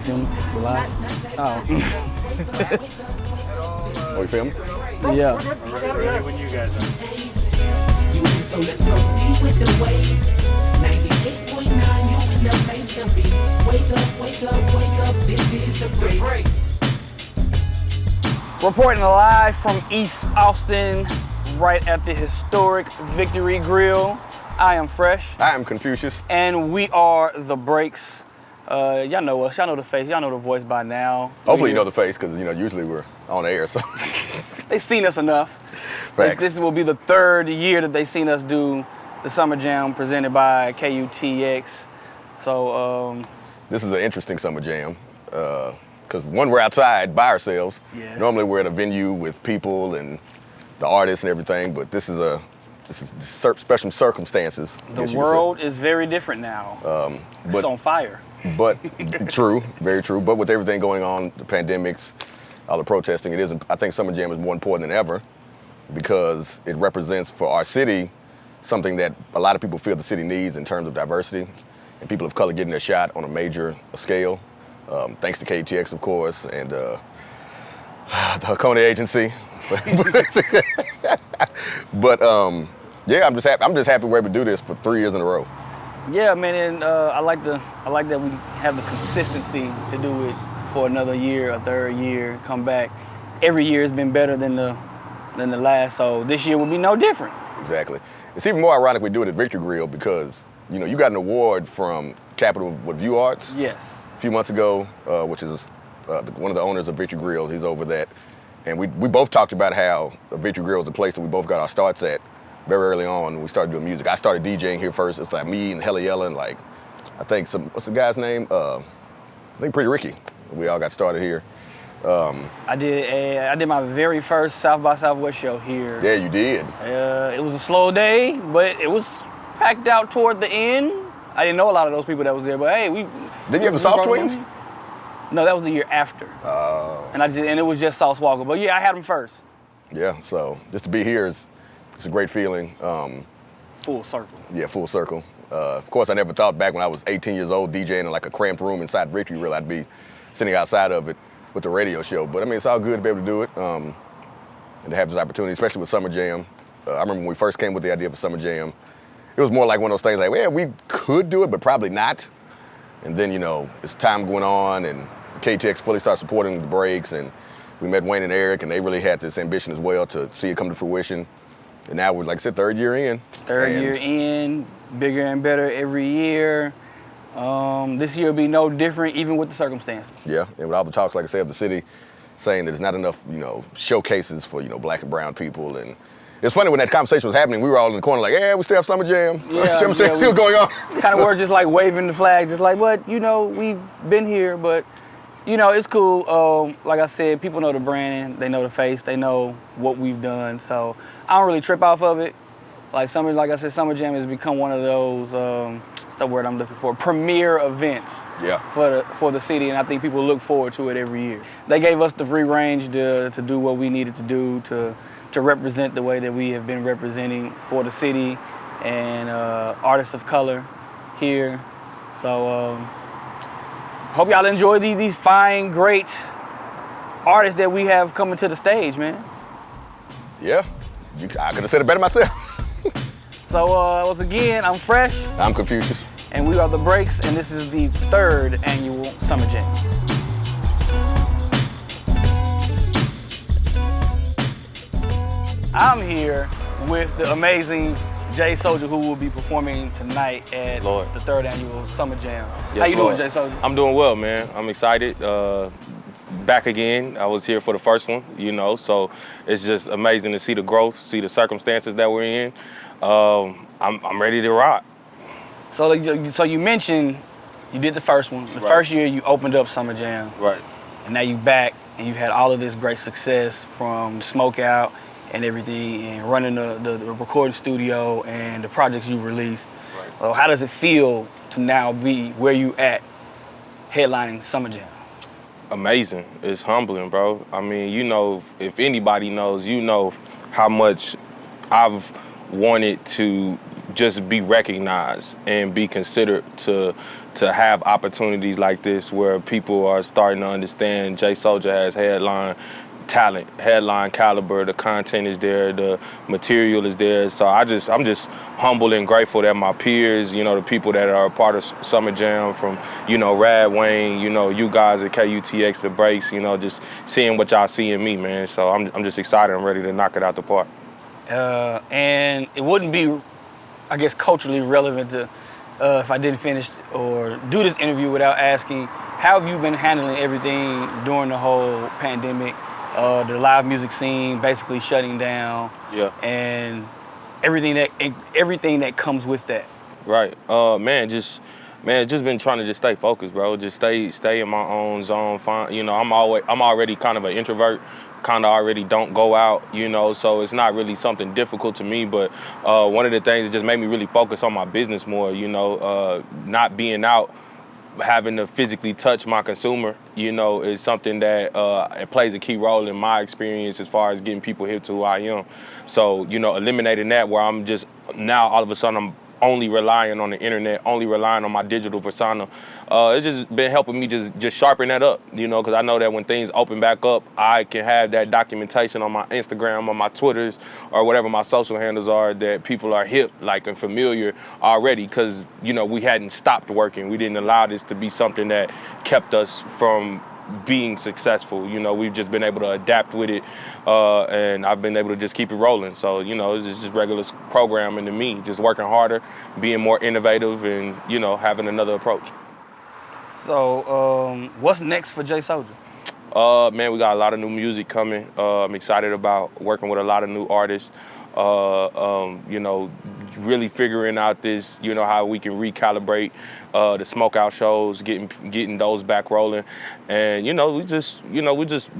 feel me? We live? Oh. Oh, you feel me? Yeah. Ready when you guys are. So let's proceed with the wave. 98.9, you in the place to be. Wake up, wake up, wake up, this is the breaks. Reporting live from East Austin, right at the historic Victory Grill. I am Fresh. I am Confucius. And we are The Breaks. Y'all know us, y'all know the face, y'all know the voice by now. Hopefully you know the face, because usually we're on air, so. They've seen us enough. This will be the third year that they've seen us do the Summer Jam presented by KUTX. So this is an interesting Summer Jam, because one, we're outside by ourselves. Yes. Normally we're at a venue with people and the artists and everything, but this is special circumstances. The world is very different now. It's on fire. But true, very true. But with everything going on, the pandemics, all the protesting, I think Summer Jam is more important than ever, because it represents for our city something that a lot of people feel the city needs in terms of diversity and people of color getting their shot on a major scale. Thanks to KUTX, of course, and the Hakone Agency. But yeah, I'm just happy we're able to do this for 3 years in a row. Yeah, man, and I like that we have the consistency to do it for another year, a third year, come back. Every year has been better than the last, so this year will be no different. Exactly. It's even more ironic we do it at Victory Grill because, you got an award from Capital View Arts. Yes. A few months ago, which is one of the owners of Victory Grill. He's over that. And we both talked about how Victory Grill is a place that we both got our starts at very early on when we started doing music. I started DJing here first. It's like me and Hella Yella and I think what's the guy's name? I think Pretty Ricky. We all got started here. I did my very first South by Southwest show here. Yeah, you did. It was a slow day, but it was packed out toward the end. I didn't know a lot of those people that was there, but hey, Didn't you have the Sauce Twins? No, that was the year after. Oh. And it was just Sauce Walker. But yeah, I had them first. Yeah, so just to be here it's a great feeling. Full circle. Yeah, full circle. Of course, I never thought back when I was 18 years old DJing in like a cramped room inside Victory Grill, I'd be sitting outside of it with the radio show. But I mean, it's all good to be able to do it and to have this opportunity, especially with Summer Jam. I remember when we first came with the idea for Summer Jam, it was more like one of those things like, well, we could do it, but probably not. And then, it's time going on and KTX fully started supporting the breaks, and we met Wayne and Eric, and they really had this ambition as well to see it come to fruition. And now we're, like I said, third year in. Year in, bigger and better every year. This year will be no different, even with the circumstances. Yeah, and with all the talks, like I said, of the city saying that there's not enough, showcases for, black and brown people. And it's funny when that conversation was happening, we were all in the corner like, yeah, we still have Summer Jam. Yeah, still going on. Kind of were just like waving the flag, just like, but, we've been here, but, it's cool. Like I said, people know the brand, they know the face, they know what we've done. So I don't really trip off of it. Like I said, Summer Jam has become one of those, what's the word I'm looking for, premier events for the city, and I think people look forward to it every year. They gave us the free range to do what we needed to do to represent the way that we have been representing for the city and artists of color here. So hope y'all enjoy these fine, great artists that we have coming to the stage, man. Yeah, I could have said it better myself. So once again, I'm Fresh. I'm Confucius. And we are The Breaks, and this is the third annual Summer Jam. I'm here with the amazing Jay Soulja, who will be performing tonight at the third annual Summer Jam. Yes, How you Lord. doing, Jay Soulja? I'm doing well, man. I'm excited. Back again. I was here for the first one, so it's just amazing to see the growth, see the circumstances that we're in. I'm ready to rock. So you mentioned you did the first one. The first year you opened up Summer Jam. Right. And now you back and you had all of this great success from the Smoke Out and everything, and running the recording studio and the projects you've released. Right. So how does it feel to now be where you at headlining Summer Jam? Amazing. It's humbling, bro. I mean, if anybody knows, how much I've wanted to just be recognized and be considered to to have opportunities like this where people are starting to understand Jay Soulja has headline talent, headline caliber, the content is there, the material is there. So I'm just humble and grateful that my peers, the people that are a part of SummerJam, from, Rad Wayne, you guys at KUTX, the Breaks, just seeing what y'all see in me, man. So I'm just excited. I'm ready to knock it out the park. And it wouldn't be, I guess, culturally relevant to if I didn't finish or do this interview without asking, how have you been handling everything during the whole pandemic? The live music scene basically shutting down, and everything that comes with that. Right, just been trying to just stay focused, bro. Just stay in my own zone. I'm already kind of an introvert. Kind of already don't go out, so it's not really something difficult to me. But one of the things that just made me really focus on my business more, not being out, having to physically touch my consumer, is something that it plays a key role in my experience as far as getting people hip to who I am. So, eliminating that, where I'm just now all of a sudden I'm only relying on the internet, only relying on my digital persona. It's just been helping me just sharpen that up, because I know that when things open back up, I can have that documentation on my Instagram, on my Twitters, or whatever my social handles are, that people are hip, and familiar already, because, we hadn't stopped working. We didn't allow this to be something that kept us from being successful. We've just been able to adapt with it, and I've been able to just keep it rolling. So, it's just regular programming to me, just working harder, being more innovative, and, having another approach. So, what's next for Jay Soulja? Man, we got a lot of new music coming. I'm excited about working with a lot of new artists. Really figuring out this, how we can recalibrate the smokeout shows, getting those back rolling, and we're just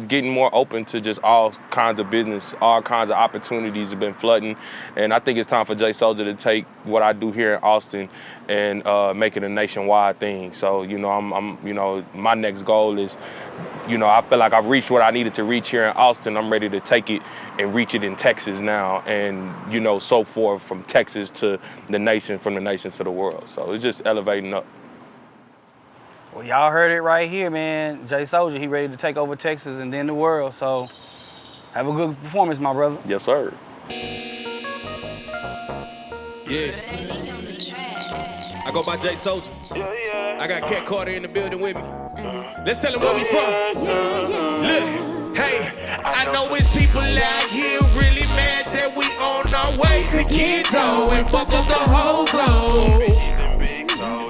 getting more open to just all kinds of business, all kinds of opportunities have been flooding, and I think it's time for Jay Soulja to take what I do here in Austin and make it a nationwide thing. So my next goal is, I feel like I've reached what I needed to reach here in Austin. I'm ready to take it and reach it in Texas now, and so forth, from Texas to the nation, from the nation to the world. So it's just elevating up. Well, y'all heard it right here, man. Jay Soulja, he ready to take over Texas and then the world. So have a good performance, my brother. Yes, sir. Yeah. I go by Jay Soulja. I got Cat Carter in the building with me. Let's tell him where we from. Look, hey, I know it's people out here really mad that we on our way to get dough and fuck up the whole globe.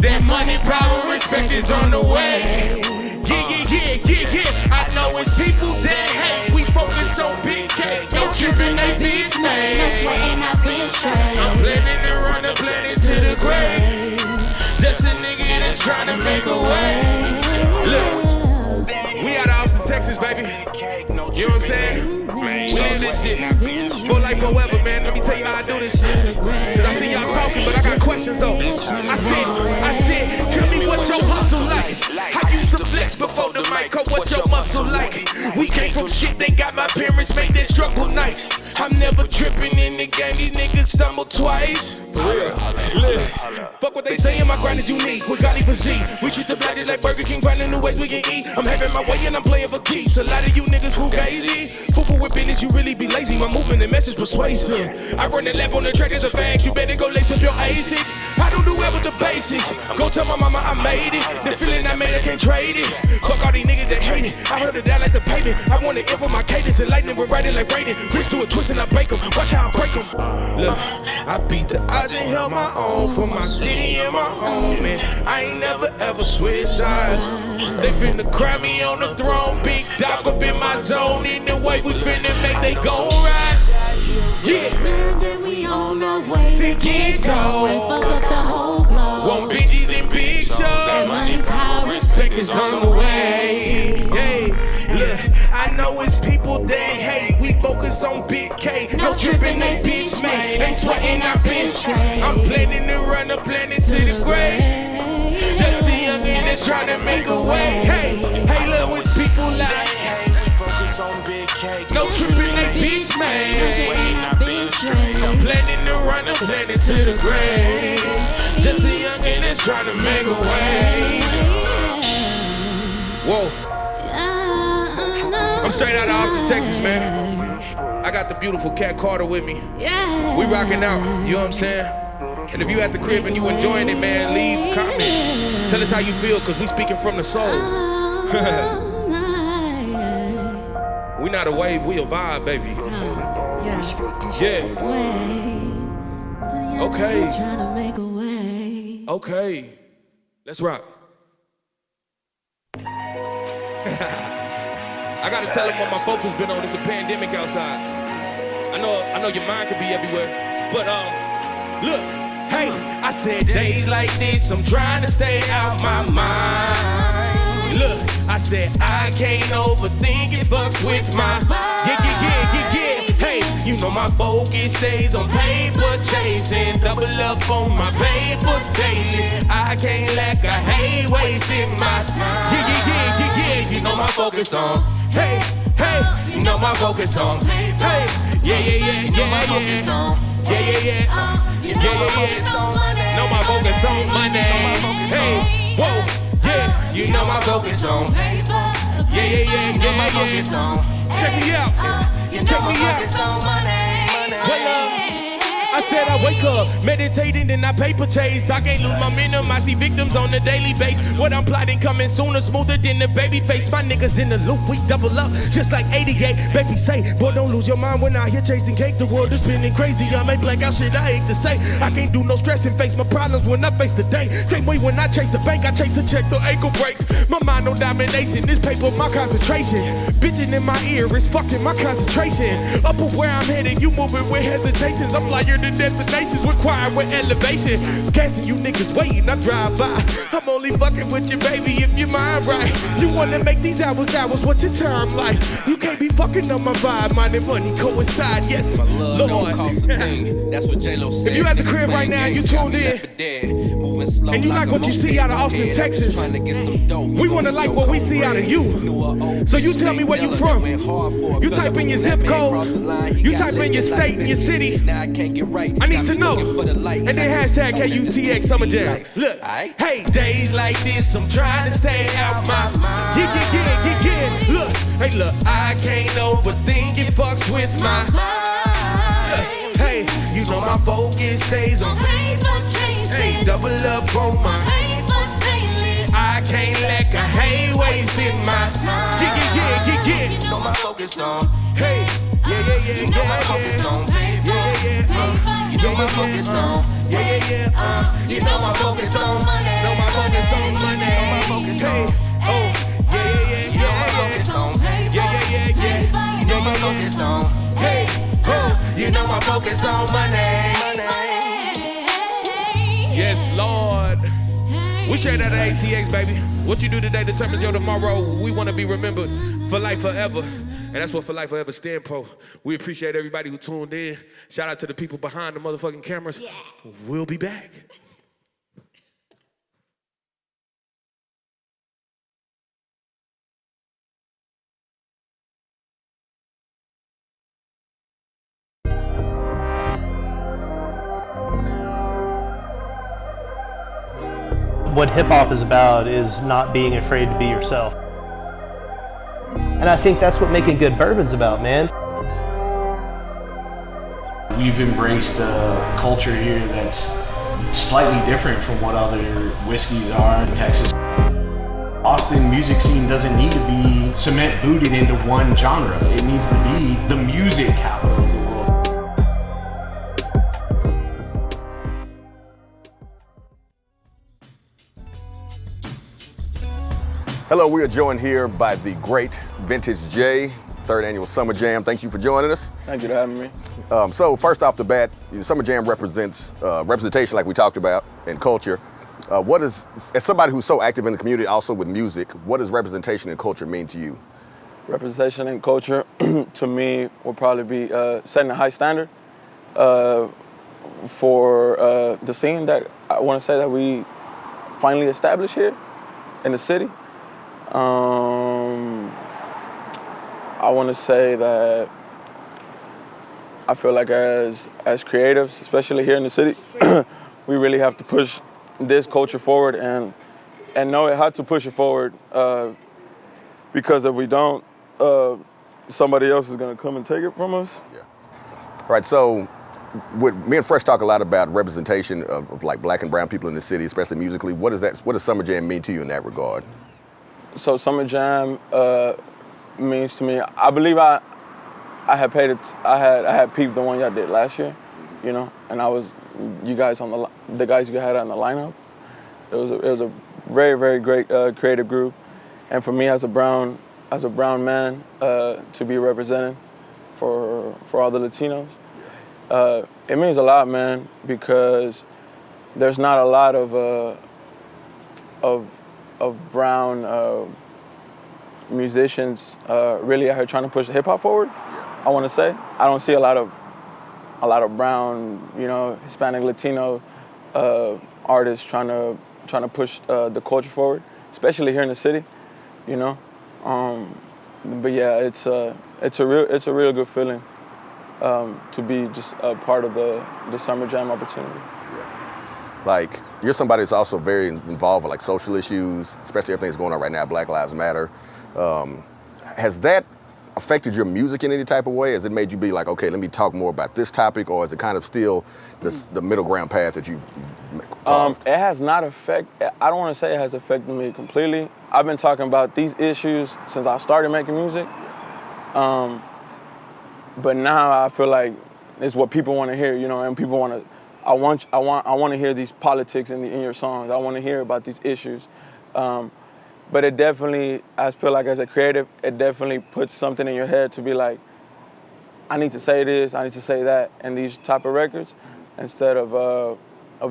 That money, power, respect is on the way. Yeah. I know it's people that hate. We focus on big cake. No tripping, they bitch made. No sweating, I bitch straight. I'm planning to run the planet to the grave. Just a nigga that's trying to make a way. Look, we out of Austin, Texas, baby. You know what I'm saying? We live this shit for life forever, man. Let me tell you how I do this shit. Cause I see y'all talking, but I got questions though. I said, tell me what your hustle like. I used to flex before the mic, what your muscle like. We came from shit, they got my parents make that struggle night. I'm never tripping in the game, these niggas stumble twice. For real. Fuck what they saying, my grind is unique. With Gotti physique, we treat the black like Burger King, finding new ways we can eat. I'm having my way and I'm playing for keeps. A lot of you niggas who gazy. Fufu with business, you really be lazy. My movement and message persuasive. I run the lap on the track, there's a fact. You better go lace up your A6. I don't do well with the basics. Go tell my mama I made it. The feeling I made, I can't trade it. Fuck all these niggas that hate it. I heard it down like the pavement. I want to end for my cadence and lightning with writing like Raiden. Wrist to a twist and I break them. Watch how I break them. Look, I beat the odds and held my own for my city and my home. And I ain't never ever switch sides. They finna cry me on the throne. Big dog up in my zone. In the way we finna make they go right. Yeah. Man, then we on our way to get dough and fuck up the whole globe. Want Benjis and big shows. And money, power, Respect is on the way. Hey, look, I know it's people that hate. We focus on big K. No tripping, they bitch made. Ain't sweating, I been straight. I'm planning to run the planet to the grave. Just a youngin' that's trying to make a way. Hey, look, it's people like. No tripping, they bitch made. I'm planning to run the planet to the grave. Just a youngin' that's trying to make a way. Whoa. I'm straight out of Austin, Texas, man. I got the beautiful Cat Carter with me. We rocking out, you know what I'm saying? And if you at the crib and you enjoying it, man, leave comments. Tell us how you feel, cause we speaking from the soul. We not a wave, we a vibe, baby. Yeah. Okay. Let's rock. I gotta tell them what my focus been on. It's a pandemic outside. I know your mind could be everywhere, but look, hey, I said days like this, I'm trying to stay out my mind. Look, I said I can't overthink it, fucks with my yeah. Hey, you know my focus stays on paper chasing, double up on my paper daily. I can't lack, I hate wasting my time. Yeah. You know my focus on. Hey, you know my focus on. Hey, yeah. You know my focus on. Yeah. You know my focus on money. Know my focus on money. Hey, whoa, yeah. You know my focus on. Yeah. You know my focus on. Check me out. Check me out. I said I wake up, meditating, then I paper chase. I can't lose momentum, I see victims on a daily base. What I'm plotting coming sooner, smoother than the baby face. My niggas in the loop, we double up, just like 88. Baby say, boy, don't lose your mind when I here chasing cake. The world is spinning crazy, I may black out shit I hate to say. I can't do no stress and face my problems when I face the day. Same way when I chase the bank, I chase a check till ankle breaks. My mind on domination, this paper my concentration. Bitching in my ear, it's fucking my concentration. Up of where I'm headed, you moving with hesitations. I'm flyer than destinations required with elevation. Gassing you niggas waiting, I drive by. I'm only fucking with you, baby, if your mind right. You wanna make these hours, what your term like? You can't be fucking on my vibe, money coincide, yes, Lord. That's what J-Lo said. If you at the crib right now, you tuned in, and you like what you see out of Austin, Texas, we wanna like what we see out of you. So you tell me where you from. You type in your zip code, you type in your state and your city. I need to know. And then hashtag KUTX SummerJam. Look, hey, days like this, I'm trying to stay out my mind. Yeah. Look, I can't overthink it, fucks with my mind. Hey, you know my focus stays on paper chasing. Hey, double up on my paper daily. I can't lack, I hate wasting my time. Yeah. You know my focus on. Hey, yeah. You know my focus on. You know my focus on. Yeah. You know my focus on money. Know my focus on money. Know my focus on. Oh, yeah. You know my focus on. Yeah. You know my focus on. Hey, oh, you know my focus on money. Yes, Lord. We share that at ATX, baby. What you do today determines your tomorrow. We want to be remembered for life forever. And that's what For Life Forever stand for. We appreciate everybody who tuned in. Shout out to the people behind the motherfucking cameras. Yeah. We'll be back. What hip-hop is about is not being afraid to be yourself. And I think that's what making good bourbon's about, man. We've embraced a culture here that's slightly different from what other whiskeys are in Texas. Austin music scene doesn't need to be cement booted into one genre. It needs to be the music capital of the world. Hello, we are joined here by the great Vintage J, third annual Summer Jam. Thank you for joining us. Thank you for having me. So first off the bat, Summer Jam represents representation like we talked about and culture. What is, as somebody who's so active in the community, also with music, what does representation and culture mean to you? Representation and culture, to me, will probably be setting a high standard for the scene that I want to say that we finally established here in the city. I want to say that I feel like as creatives, especially here in the city, we really have to push this culture forward and know how to push it forward because if we don't, somebody else is gonna come and take it from us. Yeah. All right, so me and Fresh talk a lot about representation of like black and brown people in the city, especially musically. What does Summer Jam mean to you in that regard? So Summer Jam means to me, I believe I had peeped the one y'all did last year, you know, and I was you guys on the guys you had on the lineup. It was a very, very great creative group, and for me as a brown man to be represented for all the Latinos, it means a lot, man, because there's not a lot of brown musicians really out here trying to push hip hop forward. I want to say I don't see a lot of brown, you know, Hispanic, Latino artists trying to push the culture forward, especially here in the city, you know. But yeah, it's a real good feeling to be just a part of the Summer Jam opportunity. Yeah. Like, you're somebody that's also very involved with like social issues, especially everything that's going on right now, Black Lives Matter. Has that affected your music in any type of way? Has it made you be like, okay, let me talk more about this topic, or is it kind of still the middle ground path that you've carved? It has not I don't want to say it has affected me completely. I've been talking about these issues since I started making music. But now I feel like it's what people want to hear, you know, and people want to, I want to hear these politics in your songs. I want to hear about these issues. But it definitely, I feel like as a creative, it definitely puts something in your head to be like, I need to say this, I need to say that in these type of records, instead of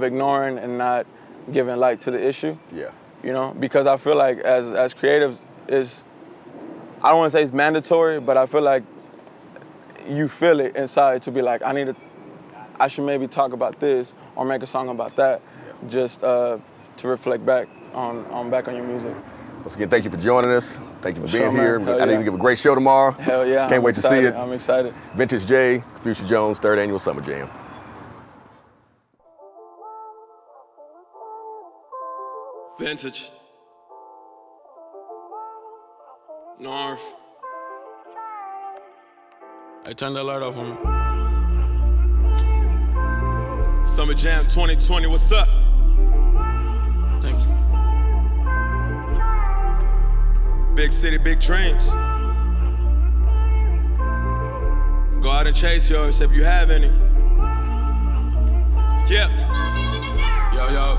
ignoring and not giving light to the issue. Yeah. You know, because I feel like as creatives, I don't want to say it's mandatory, but I feel like you feel it inside to be like, I should maybe talk about this or make a song about that, just to reflect back on your music. Once again, thank you for joining us. Thank you for being here. Man. I know you give a great show tomorrow. Hell yeah. Can't wait to see it. I'm excited. Vintage J, Confucius Jones, 3rd Annual Summer Jam. Vintage. North. Hey, turn that light off on me. Summer Jam 2020, what's up? Thank you. Big city, big dreams. Go out and chase yours if you have any. Yeah. Yo.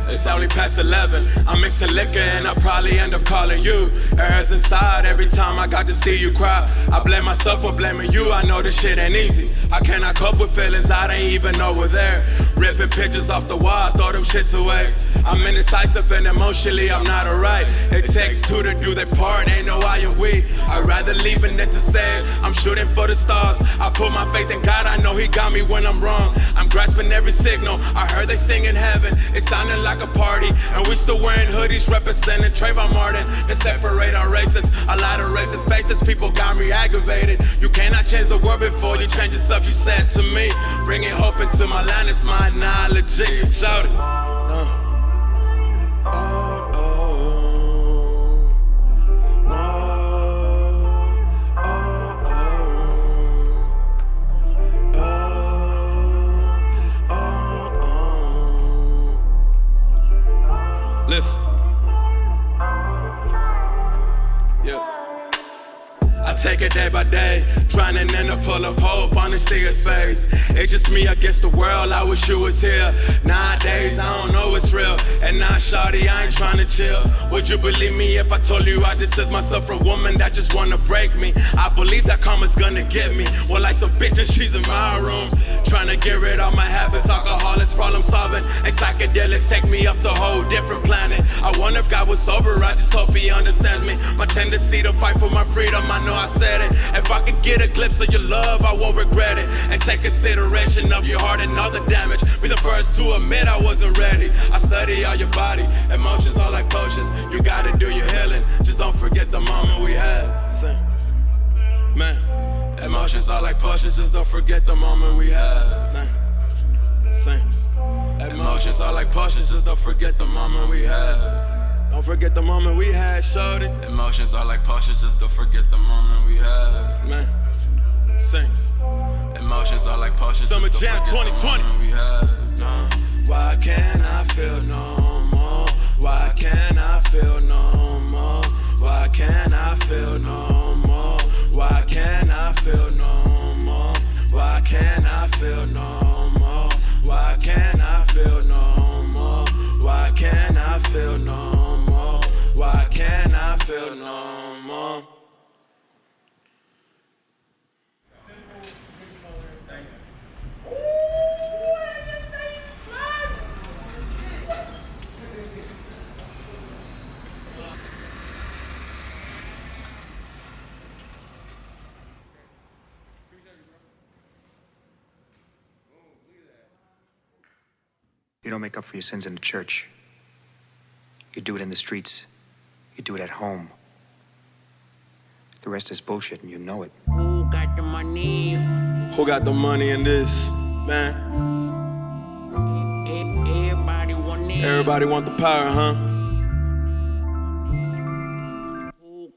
It's only past 11. I'm mixing liquor and I probably end up calling you. It hurts inside every time I got to see you cry. I blame myself for blaming you. I know this shit ain't easy. I cannot cope with feelings I didn't even know were there. Ripping pictures off the wall, I throw them shits away. I'm indecisive and emotionally I'm not alright. It takes two to do their part, ain't no I and we. I'd rather leave than to say it. I'm shooting for the stars. I put my faith in God, I know He got me when I'm wrong. I'm grasping every signal. I heard they sing in heaven. It sounded like a party, and we still wearing hoodies representing Trayvon Martin. They separate our races. A lot of racist faces, people got me aggravated. You cannot change the world before you change yourself, you said to me. Bringing hope into my land is my analogy. Shout it. Listen. Yeah. I take it day by day, drowning in a pool of hope, honesty is faith. It's just me against the world, I wish you was here. Nowadays, I don't know what's real. And now, shawty, I ain't trying to chill. Would you believe me if I told you I distance myself from a woman that just wanna break me? I believe that karma's gonna get me. Well, like some bitch and she's in my room, trying to get rid of my habits. Alcoholics, problem solving, and psychedelics take me off to a whole different planet. I wonder if God was sober, I just hope He understands me. My tendency to fight for my freedom, I know I said it. If I could get a glimpse of your love, I won't regret it. And take consideration of your heart and all the damage. Be the first to admit I wasn't ready. I study all your body, emotions are like potions. You gotta do your healing, just don't forget the moment we had. Sing. Man, emotions are like potions, just don't forget the moment we had. Man. Sing. just don't forget the moment we had. Don't forget the moment we had, shorty. Emotions are like potions, just don't forget the moment we had. Man, sing. Emotions are like potions. Summer Jam 2020. We had. Why can't I feel no more? Why can't I feel no more? Why can't I feel no more? Why can't I feel no more? Why can't I feel no more? Why can't I feel no more? Why can't I feel no more? Why can't I feel no more? You don't make up for your sins in the church. You do it in the streets. You do it at home. The rest is bullshit and you know it. Who got the money? Who got the money in this, man? Everybody want it. Everybody want the power, huh?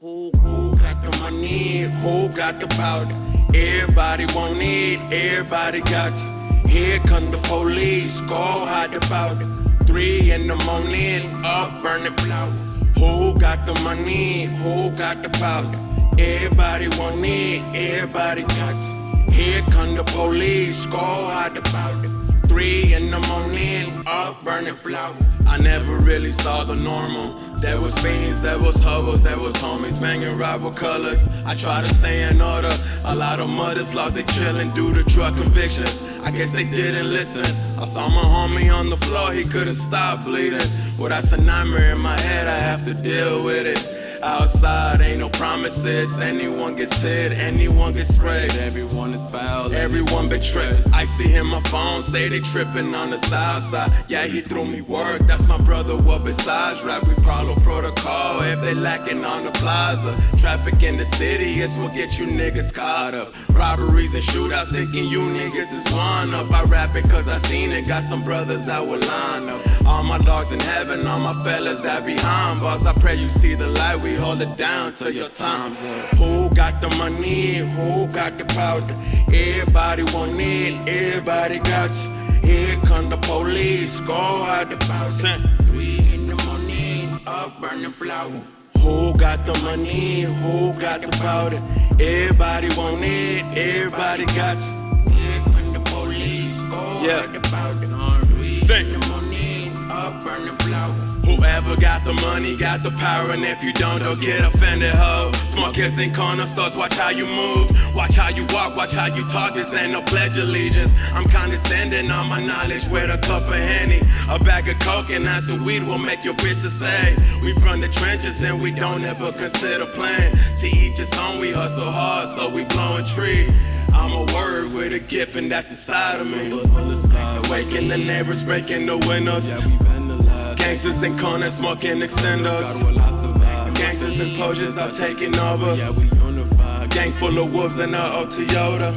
Who got the money? Who got the power? Everybody want it. Everybody got it. Here come the police, go hide about it. 3 in the morning, up burning flower. Who got the money? Who got the power? Everybody want it, everybody got it. Here come the police, go hide about it. 3 in the morning, up burning flower. I never really saw the normal. There was fiends, there was hovers, there was homies banging rival colors. I try to stay in order. A lot of mothers lost their chillin' due to drug convictions. I guess they didn't listen. I saw my homie on the floor, he couldn't stop bleeding. Well, that's a nightmare in my head, I have to deal with it. Outside ain't no promises. Anyone gets hit, anyone gets sprayed. Everyone is foul, everyone betrayed. I see him on my phone, say they tripping on the south side. Yeah, he threw me work, that's my brother. What besides rap, we follow protocol. If they lacking on the plaza, traffic in the city is what get you niggas caught up. Robberies and shootouts, thinking you niggas is one up. I rap it cause I seen it, got some brothers that will line up. All my dogs in heaven, all my fellas that behind bars. I pray you see the light, we hold it down till your time's up. Who got the money? Who got the power? Everybody want it, everybody got it. Here come the police, go hide the power. 3 in the morning, up burning flower. Who got the money? Who got the powder? Everybody want it, everybody got it. Here come the police, go hide the powder. 3 in the morning, up burning flower. Whoever got the money, got the power, and if you don't get offended, ho. Smokers in corner stores, watch how you move, watch how you walk, watch how you talk, this ain't no pledge allegiance. I'm condescending on my knowledge with a cup of Henny, a bag of coke, and that's some weed will make your bitch to stay. We from the trenches and we don't ever consider playing. To each his own, we hustle hard, so we blowing tree. I'm a word with a gift and that's inside of me. Waking the neighbors, breaking the windows. Gangsters in corners, smoking extendos. Gangsters and poachers are taking over. A gang full of wolves in a old Toyota.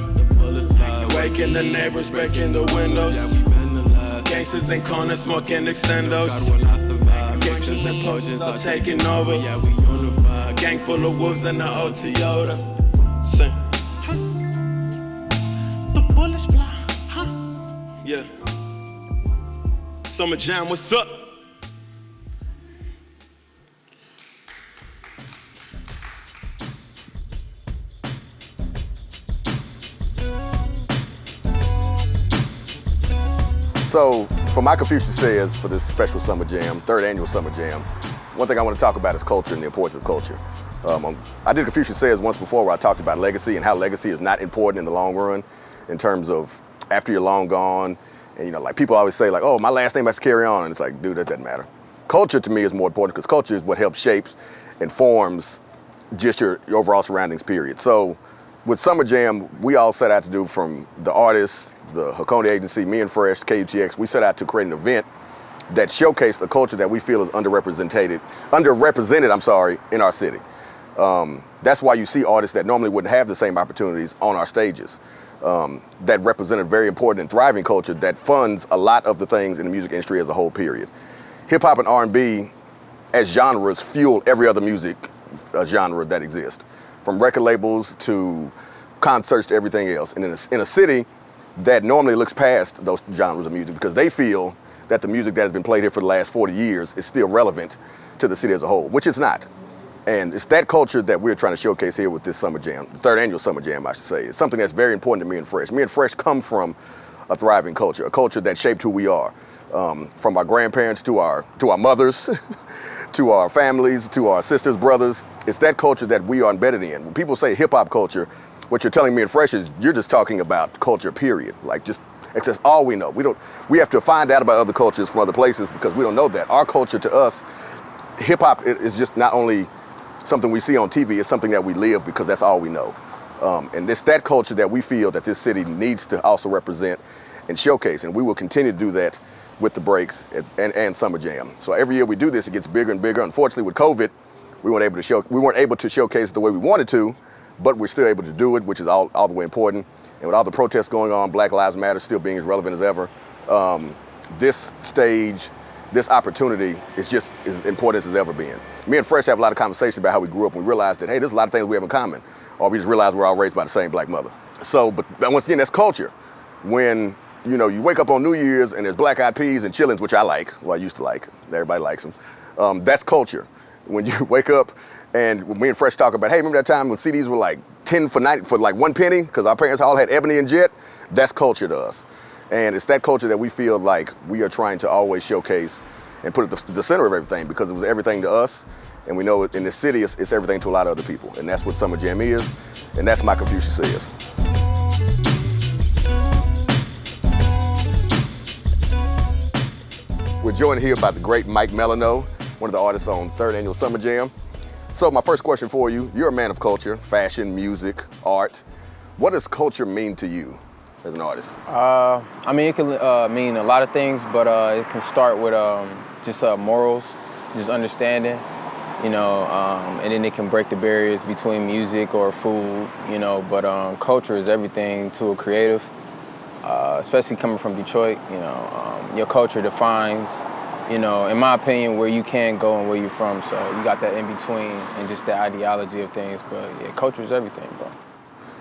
Waking the neighbors, breaking the windows. Gangsters in corners, smoking extendos. Gangsters and poachers are taking over. A gang full of wolves in a old Toyota. Sing. The bullets fly, huh? Yeah. Summer Jam, what's up? So, for my Confucius Says, for this special Summer Jam, 3rd annual Summer Jam, one thing I want to talk about is culture and the importance of culture. I did Confucius Says once before where I talked about legacy and how legacy is not important in the long run in terms of after you're long gone. And you know, like people always say like, oh, my last name has to carry on. And it's like, dude, that doesn't matter. Culture to me is more important because culture is what helps shapes and forms just your overall surroundings, period. So with Summer Jam, we all set out to do, from the artists, the Hakone Agency, me and Fresh, KUTX, we set out to create an event that showcased the culture that we feel is underrepresented in our city. That's why you see artists that normally wouldn't have the same opportunities on our stages. that represented very important and thriving culture that funds a lot of the things in the music industry as a whole, period. Hip hop and R&B as genres fuel every other music genre that exists, from record labels to concerts to everything else. And in a city that normally looks past those genres of music because they feel that the music that has been played here for the last 40 years is still relevant to the city as a whole, which it's not. And it's that culture that we're trying to showcase here with this Summer Jam, the third annual Summer Jam, I should say. It's something that's very important to me and Fresh. Me and Fresh come from a thriving culture, a culture that shaped who we are, from our grandparents to our mothers, to our families, to our sisters, brothers. It's that culture that we are embedded in. When people say hip hop culture, what you're telling me and Fresh is you're just talking about culture, period. Like just, it's just all we know. We have to find out about other cultures from other places because we don't know that. Our culture to us, hip hop is just not only something we see on TV, it's something that we live because that's all we know. And it's that culture that we feel that this city needs to also represent and showcase. And we will continue to do that with the breaks and Summer Jam. So every year we do this, it gets bigger and bigger. Unfortunately with COVID, we weren't able to showcase it the way we wanted to, but we're still able to do it, which is all the way important. And with all the protests going on, Black Lives Matter still being as relevant as ever, this stage, this opportunity is just as important as it's ever been. Me and Fresh have a lot of conversations about how we grew up and we realized that, hey, there's a lot of things we have in common, or we just realized we're all raised by the same black mother. So, but once again, that's culture. When, you know, you wake up on New Year's and there's Black Eyed Peas and Chillins, which I like, well, I used to like, everybody likes them. That's culture. When you wake up and when me and Fresh talk about, hey, remember that time when CDs were like 10 for like 1 penny, because our parents all had Ebony and Jet? That's culture to us. And it's that culture that we feel like we are trying to always showcase and put at the center of everything, because it was everything to us. And we know in this city, it's everything to a lot of other people. And that's what Summer Jam is. And that's my Confucius is. We're joined here by the great Mike Melano, one of the artists on third annual Summer Jam. So my first question for you, you're a man of culture, fashion, music, art. What does culture mean to you as an artist? I mean, it can mean a lot of things, but it can start with just morals, just understanding, you know, and then it can break the barriers between music or food, you know, but culture is everything to a creative, especially coming from Detroit, you know, your culture defines, you know, in my opinion, where you can go and where you're from, so you got that in between and just the ideology of things, but yeah, culture is everything, bro.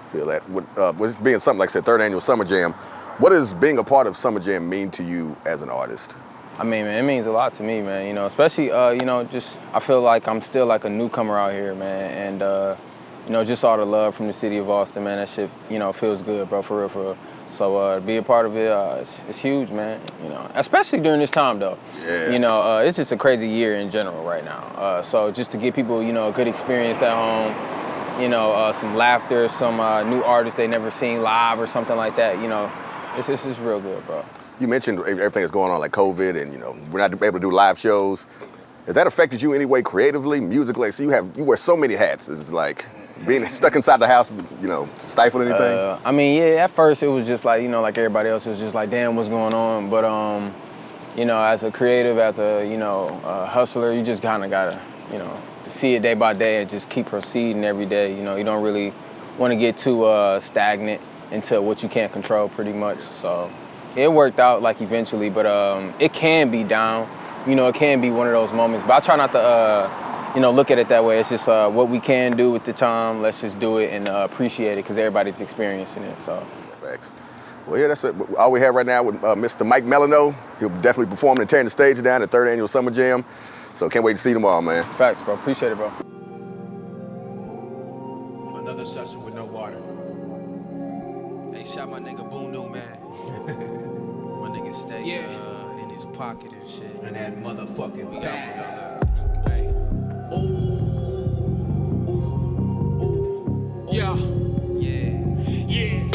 Feel that. With this being something like I said, third annual Summer Jam, what does being a part of Summer Jam mean to you as an artist? I mean, man, it means a lot to me, man. You know, especially, you know, just I feel like I'm still like a newcomer out here, man. And, you know, just all the love from the city of Austin, man. That shit, you know, feels good, bro, for real, for real. So to be a part of it, it's huge, man. You know, especially during this time, though. Yeah. You know, it's just a crazy year in general right now. So just to give people, you know, a good experience at home, you know, some laughter, some new artists they never seen live or something like that, you know, it's real good, bro. You mentioned everything that's going on, like COVID, and, you know, we're not able to do live shows. Has that affected you in any way creatively, musically? So you wear so many hats. It's like being stuck inside the house, you know, stifle anything? I mean, yeah, at first it was just like, you know, like everybody else, it was just like, damn, what's going on? But, you know, as a creative, as a, you know, hustler, you just kind of gotta, you know, see it day by day and just keep proceeding every day. You know, you don't really want to get too stagnant into what you can't control, pretty much. So it worked out like eventually, but it can be down. You know, it can be one of those moments, but I try not to, you know, look at it that way. It's just what we can do with the time. Let's just do it and appreciate it because everybody's experiencing it. So. Facts. Well, yeah, that's it. All we have right now with Mr. Mike Melano. He'll definitely perform and tearing the stage down at third annual Summer Jam. So can't wait to see them all, man. Facts, bro. Appreciate it, bro. Another session with no water. Hey, shout my nigga Boonu, man. My nigga stay in his pocket and shit. And that motherfucking bag. Hey. Yeah. Yeah. Yeah.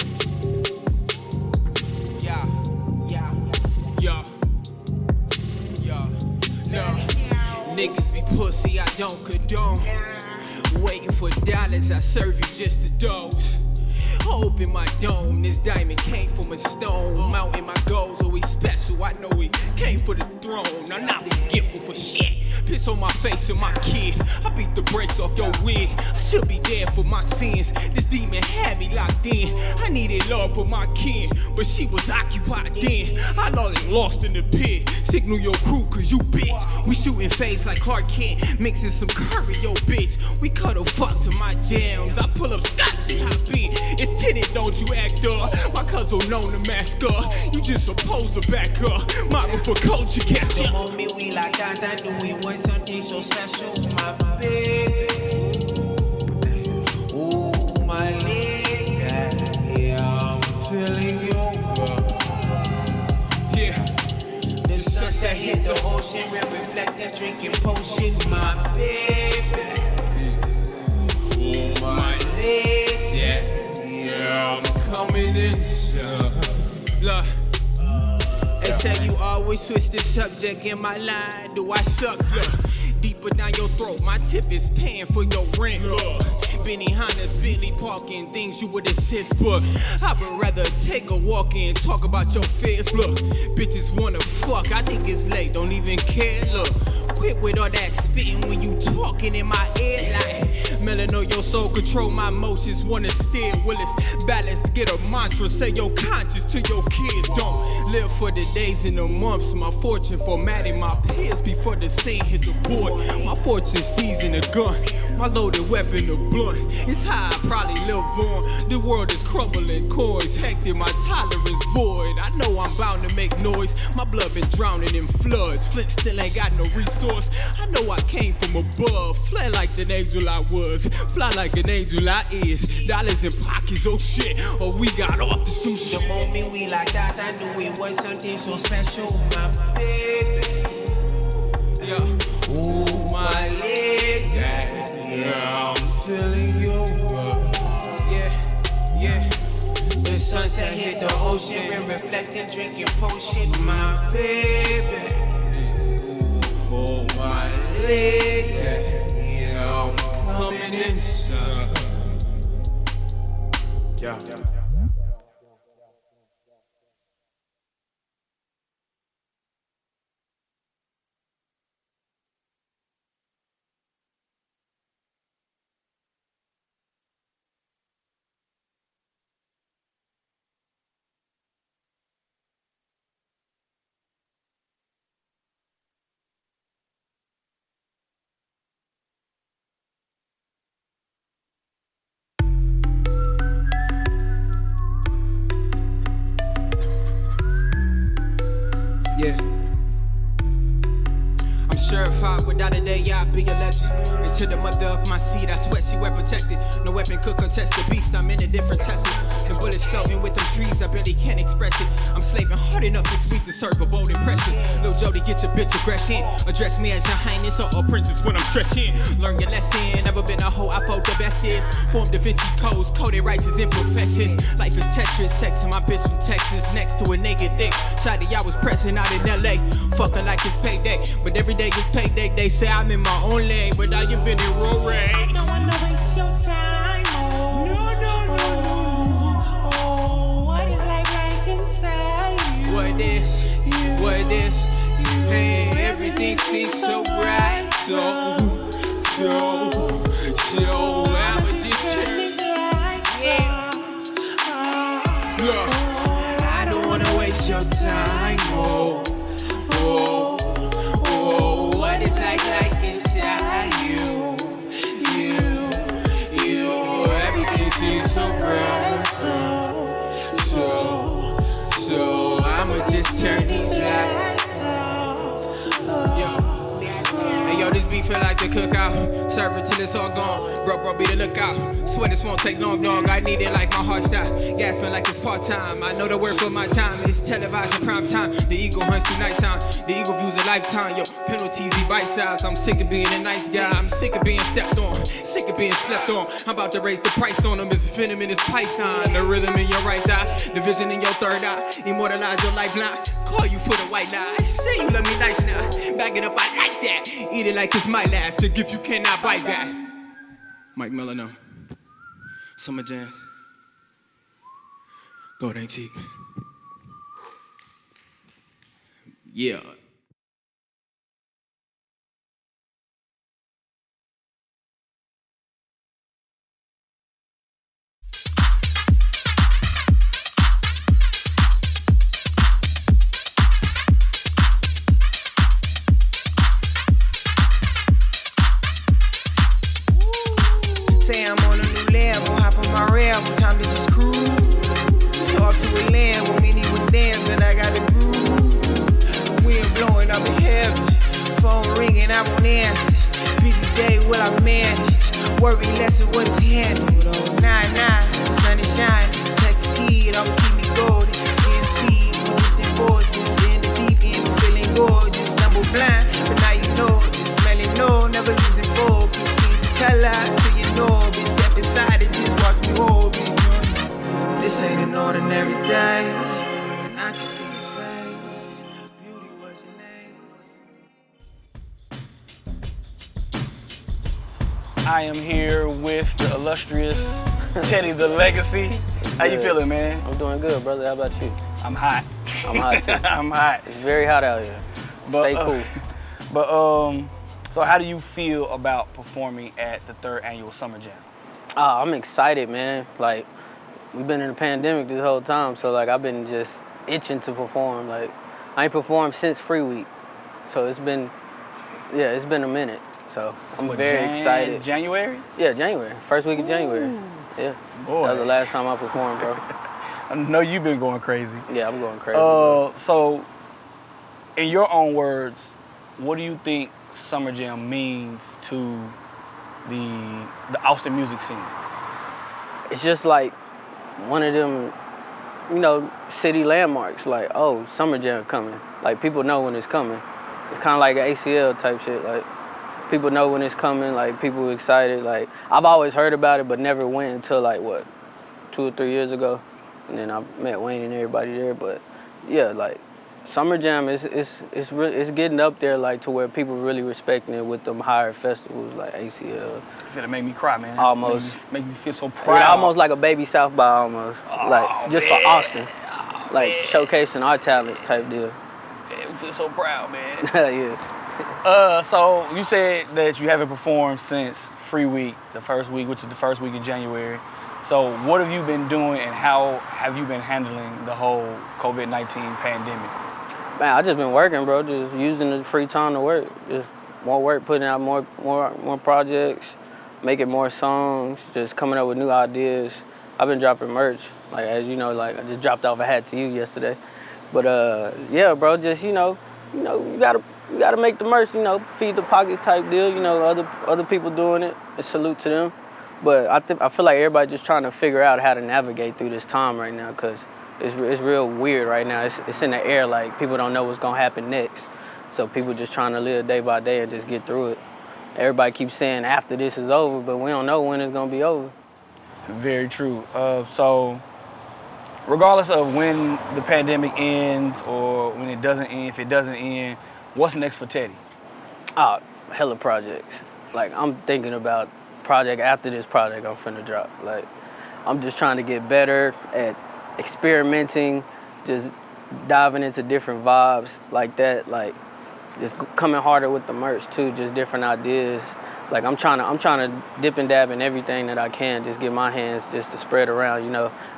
Yeah. No. Niggas be pussy, I don't condone. Waiting for dollars, I serve you just the dose. Hope in my dome, this diamond came from a stone. Mountain my goals, always special, I know he came for the throne. I'm not forgetful for shit. piss on my face and my kid. I beat the brakes off your wig. I should be dead for my sins. This demon had me locked in. I needed love for my kin, but she was occupied then. I lost in the pit. Signal your crew, cause you bitch. We shooting fades like Clark Kent, mixing some curry, yo bitch. We cuddle fuck to my jams. I pull up scotch and hop in. It's tinted, don't you act up. My cousin known to mask up. You just supposed to back up. Model for culture, catch The up. moment we locked eyes, I knew it was something so special, my baby. Ooh, my lady, yeah, I'm feeling you. Yeah. The sunset hit the ocean, red reflecting, drinking potion, my baby. Ooh, my lady, yeah, I'm coming in. Look. They say you always switch the subject in my line. Do I suck? Look, deeper down your throat, my tip is paying for your rent. Look, Benny Hanna's Billy parking things you would assist, but I would rather take a walk and talk about your fears. Look, bitches wanna fuck, I think it's late, don't even care. Look, quit with all that spitting when you talking in my ear like Melinoe, your soul control my emotions, wanna steer. Will it's balance, get a mantra, say your conscience to your kids. Don't live for the days and the months. My fortune formatting my peers before the scene hit the board. My fortune steeds in a gun, my loaded weapon a blunt. It's how I probably live on. The world is crumbling, coins hectic, my tolerance void. I know I'm bound to make noise. My blood been drowning in floods. Flint still ain't got no resource. I know I came from above. Flare like the angel I was, fly like an angel I is. Dollars in pockets, oh shit. Oh, we got off the sushi. The moment we locked eyes, I knew it was something so special, my baby. Yeah. Ooh, my lady, yeah, I'm feeling you. Yeah. The sunset hit the ocean, been reflecting, drinking potion, my baby. Oh, my lady, yeah, I'm coming inside. Yeah. Yeah. I'm sure if I without a day, I'd be a legend. Into the mother of my seed, I sweat she well protected. No weapon could contest the beast, I'm in a different Tesla. The bullets floating with them trees, I barely can't express it. I'm slaving hard enough this week to serve a bold impression. Lil' Jody, get your bitch aggression. Address me as your highness or a princess when I'm stretching. Learn your lesson, never been a hoe, I fold the best is. Form Da Vinci codes, coded righteous imperfections. Life is Tetris, sex and my bitch from Texas. Next to a naked thick, shawty I was pressing out in LA. Fucking like it's payday, but every day is payday. They say I'm in my own lane, but I invented road rage. I don't wanna waste your time, oh. Oh, what is life like inside you? What this? Hey, everything seems so bright, so I'ma just turn these lights off. look. I don't wanna waste your time, oh. What is like inside you? Everything seems so bright, so I'ma just turn these lights off. Yo, this beat feel like the cookout. Serve it till it's all gone. Bro, be the lookout. Swear this won't take long, dog. I need it like my heart stop. Gasping like it's part-time. I know the word for my time is televised in prime time. The eagle hunts through nighttime. The eagle views a lifetime. Yo, penalties be bite size. I'm sick of being a nice guy. I'm sick of being stepped on. Sick of being slept on. I'm about to raise the price on them. It's a venom in this python. The rhythm in your right eye. The vision in your third eye. Immortalize your lifeline. Call you for the white lie. I say you love me nice now. Back it up, I like that. Eat it like it's my last. The gift you cannot bite back. Mike Melano. ThirdSummerJam. Gold ain't cheap. Yeah. dancing. Busy day, will I manage? Worry less of what is handled. Oh, 9-9, the sun is shining. Texas heat, always keep me golden. Skin speed, no distant forces. In the deep end, I'm feeling gorgeous. Stumble blind, but now you know this. Melinoe, never losing focus. King T'Challa till you know it. Step inside it, just watch me hold it. This ain't an ordinary day. And I can see your face. Beauty was your name. I am here with the illustrious TEDDYTHELEGACY. How you feeling, man? I'm doing good, brother. How about you? I'm hot. I'm hot too. I'm hot. It's very hot out here. Stay cool. So how do you feel about performing at the 3rd annual Summer Jam? I'm excited, man. Like, we've been in a pandemic this whole time, so like I've been just itching to perform. Like, I ain't performed since Free Week, so it's been a minute. So I'm very excited. January? Yeah, January. First week of January. Yeah. Boy. That was the last time I performed, bro. I know you've been going crazy. Yeah, I'm going crazy. So, in your own words, what do you think Summer Jam means to the Austin music scene? It's just like one of them, city landmarks. Like, oh, Summer Jam coming. Like, people know when it's coming. It's kind of like an ACL type shit. Like, people know when it's coming. Like, people excited. Like, I've always heard about it, but never went until like 2 or 3 years ago, and then I met Wayne and everybody there. But yeah, like, Summer Jam is getting up there, like, to where people really respecting it with them higher festivals like ACL. It made me cry, man. Almost. Make me feel so proud. Yeah, almost like a baby South by almost. Like, just for Austin. Like, showcasing our talents type deal. Yeah, we feel so proud, man. Yeah. So you said that you haven't performed since Free Week, the first week, which is the first week in January. So what have you been doing, and how have you been handling the whole COVID-19 pandemic? Man, I just been working, bro. Just using the free time to work. Just more work, putting out more projects, making more songs, just coming up with new ideas. I've been dropping merch, like, as you know, like, I just dropped off a hat to you yesterday. But yeah, bro, just you gotta make the merch, feed the pockets type deal. Other people doing it, and salute to them. But I feel like everybody just trying to figure out how to navigate through this time right now, because it's real weird right now. It's in the air, like, people don't know what's gonna happen next. So people just trying to live day by day and just get through it. Everybody keeps saying after this is over, but we don't know when it's gonna be over. Very true. So regardless of when the pandemic ends or when it doesn't end, if it doesn't end, what's next for Teddy? Hella projects. Like, I'm thinking about project after this project I'm finna drop. Like, I'm just trying to get better at experimenting, just diving into different vibes like that. Like, just coming harder with the merch too, just different ideas. Like, I'm trying to dip and dab in everything that I can, just get my hands just to spread around,